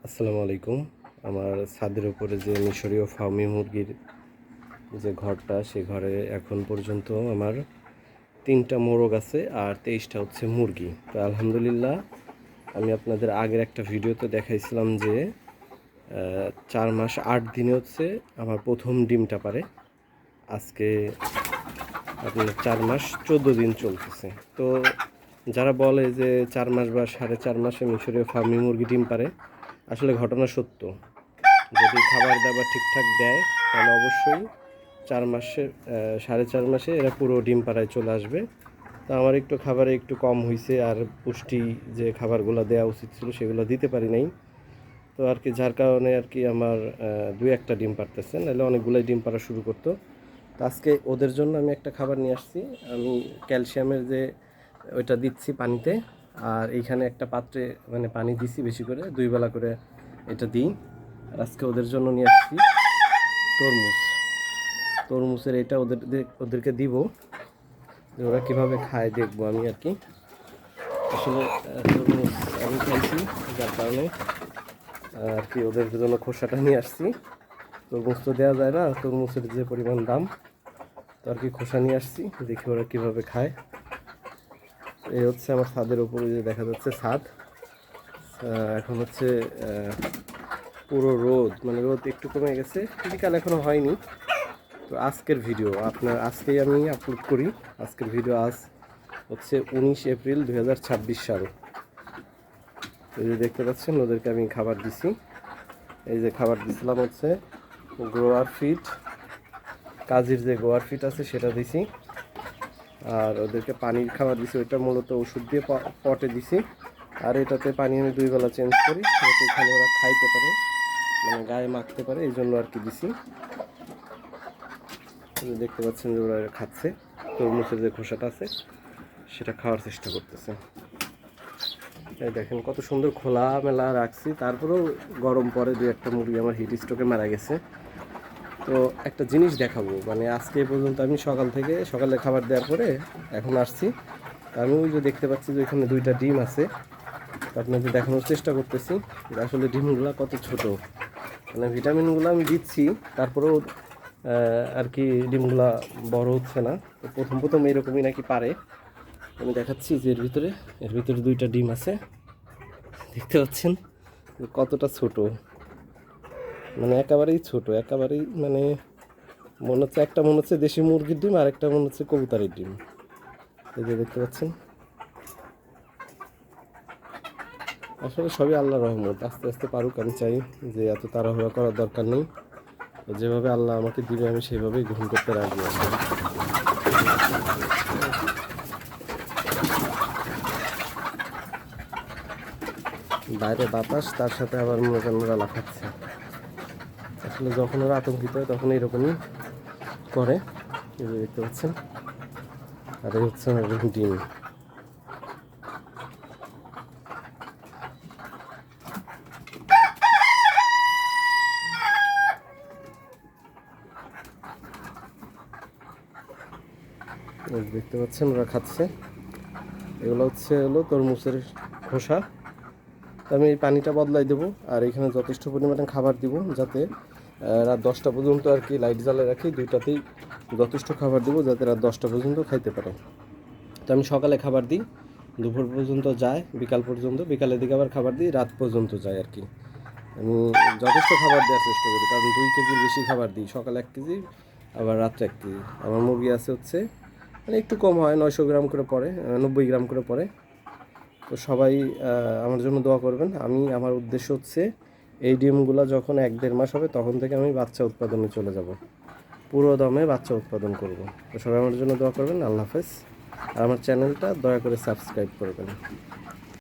আসসালামু আলাইকুম। আমার ছাদের উপরে যে মিশরীয় ফার্মি মুরগির যে ঘরটা, সে ঘরে এখন পর্যন্ত আমার 3টা মোরগ আছে আর 23টা হচ্ছে মুরগি। তো আলহামদুলিল্লাহ, আমি আপনাদের আগের একটা ভিডিওতে দেখাইছিলাম যে 4 মাস 8 দিনে হচ্ছে আমার প্রথম ডিমটা পারে। আজকে আপনার 4 মাস 14 দিন চলতেছে। তো যারা বলে যে 4 মাস বা 4.5 মাসে মিশরীয় ফার্মি মুরগি ডিম পারে, আসলে ঘটনা সত্য। যদি খাবার দাবার ঠিকঠাক দেয় তাহলে অবশ্যই 4 মাসে 4.5 মাসে এরা পুরো ডিম পাড়ায় চলে আসবে। তো আমার একটু খাবারে একটু কম হয়েছে, আর পুষ্টি যে খাবারগুলো দেওয়া উচিত ছিল সেগুলো দিতে পারি নাই। তো আর কি, যার কারণে আর কি আমার 2-1টা ডিম পারতেছে, নাহলে অনেকগুলোই ডিম পাড়া শুরু করতো। তো আজকে ওদের জন্য আমি একটা খাবার নিয়ে আসছি। আমি ক্যালসিয়ামের যে ওইটা দিচ্ছি পানিতে, আর এইখানে একটা পাত্রে মানে পানি দিছি বেশি করে, 2 বেলা করে এটা দিই। আর আজকে ওদের জন্য নিয়ে আসছি তরমুজ। তরমুজের এটা ওদেরকে দিব, যে ওরা কীভাবে খায় দেখবো আমি আর কি। আসলে তরমুজ আমি খাইছি, যার কারণে আর কি ওদের জন্য খোসাটা নিয়ে আসছি। তরমুজ তো দেওয়া যায় না, তরমুজের যে পরিমাণ দাম, তো আর কি খোসা নিয়ে আসছি, দেখি ওরা কীভাবে খায়। এই হচ্ছে আমার ছাদের উপরে যে দেখা যাচ্ছে ছাদ। এখন হচ্ছে পুরো রোদ, মানে রোদ একটু কমে গেছে, বিকাল এখনো হয়নি। তো আজকের ভিডিও আজকেই আমি আপলোড করি। আজকের ভিডিও আজ হচ্ছে 19 এপ্রিল 2026 সাল। এই যে দেখতে পাচ্ছেন, ওদেরকে আমি খাবার দিছি। এই যে খাবার দিছিলাম হচ্ছে গ্রোয়ার ফিট, কাজের যে গ্রোয়ার ফিট আছে সেটা দিছি। আর ওদেরকে পানির খাবার দিছি, ওইটা মূলত ওষুধ দিয়ে পটে দিছি। আর এটাতে পানি আমি 2 বেলা চেঞ্জ করি, যাতে এখানে ওরা খাইতে পারে, মানে গায়ে মাখতে পারে, এই জন্য আর কি দিছি। দেখতে পাচ্ছেন যে ওরা খাচ্ছে, তরমুজের যে খোসাটা আছে সেটা খাওয়ার চেষ্টা করতেছে। এই দেখেন কত সুন্দর খোলা মেলা রাখছি, তারপরেও গরম পরে 2-1টা মুরগি আমার হিট স্ট্রোকে মারা গেছে। তো একটা জিনিস দেখাবো, মানে আজকে পর্যন্ত আমি সকালে খাবার দেওয়ার পরে এখন আসছি, আমি ওই যে দেখতে পাচ্ছি যে ওইখানে 2টা ডিম আছে। আপনাদের দেখানোর চেষ্টা করতেছি যে আসলে ডিমগুলো কত ছোট, মানে ভিটামিনগুলো আমি দিচ্ছি, তারপরেও আর কি ডিমগুলা বড় হচ্ছে না। তো প্রথম প্রথম এরকমই নাকি পারে। আমি দেখাচ্ছি যে এর ভিতরে 2টা ডিম আছে, দেখতে পাচ্ছেন কতটা ছোট, মানে একেবারেই ছোট, একেবারেই মানে মনে হচ্ছে একটা মনে হচ্ছে দেশি মুরগির ডিম, আর একটা মনে হচ্ছে কবুতরের ডিম। এই যে দেখতে পাচ্ছেন, আসলে সবই আল্লাহর রহমত, আস্তে আস্তে পারুক। আমি চাই যে এত তাড়াহুড়া করার দরকার নেই, যেভাবে আল্লাহ আমাকে দিবে আমি সেভাবেই গ্রহণ করতে রাজি আছি। বাইরে বাতাস, তার সাথে আবার মনে করেন ওরা লাফাচ্ছে। আসলে যখন ওরা আতঙ্কিত হয় তখন এরকমই করে, এই যে দেখতে পাচ্ছেন। আর এই হচ্ছে আমার ডিম। দেখতে পাচ্ছেন ওরা খাচ্ছে। এগুলো হলো তরমুজের খোসা। আমি এই পানিটা বদলাই দেবো, আর এখানে যথেষ্ট পরিমাণে খাবার দিব, যাতে রাত 10টা পর্যন্ত আর কি লাইট জ্বালিয়ে রাখি। 2টাতেই যথেষ্ট খাবার দিব, যাতে রাত 10টা পর্যন্ত খাইতে পারে। তো আমি সকালে খাবার দিই, দুপুর পর্যন্ত যায়, বিকাল পর্যন্ত, বিকালের দিকে আবার খাবার দিই, রাত পর্যন্ত যায় আর কি। আমি যথেষ্ট খাবার দেওয়ার চেষ্টা করি, কারণ 2 কেজির বেশি খাবার দিই, সকালে 1 কেজি, আবার রাত্রে 1 কেজি। আমার মুরগি আছে হচ্ছে, মানে একটু কম হয়, 900 গ্রাম করে পড়ে, 90 গ্রাম করে পড়ে। তো সবাই আমার জন্য দোয়া করবেন। আমার উদ্দেশ্য হচ্ছে এই ডিমগুলো যখন 1-1.5 মাস হবে তখন থেকে আমি বাচ্চা উৎপাদনে চলে যাব, পুরো দমে বাচ্চা উৎপাদন করব। তো সবাই আমার জন্য দোয়া করবেন। আল্লাহ হাফেজ। আর আমার চ্যানেলটা দয়া করে সাবস্ক্রাইব করবেন।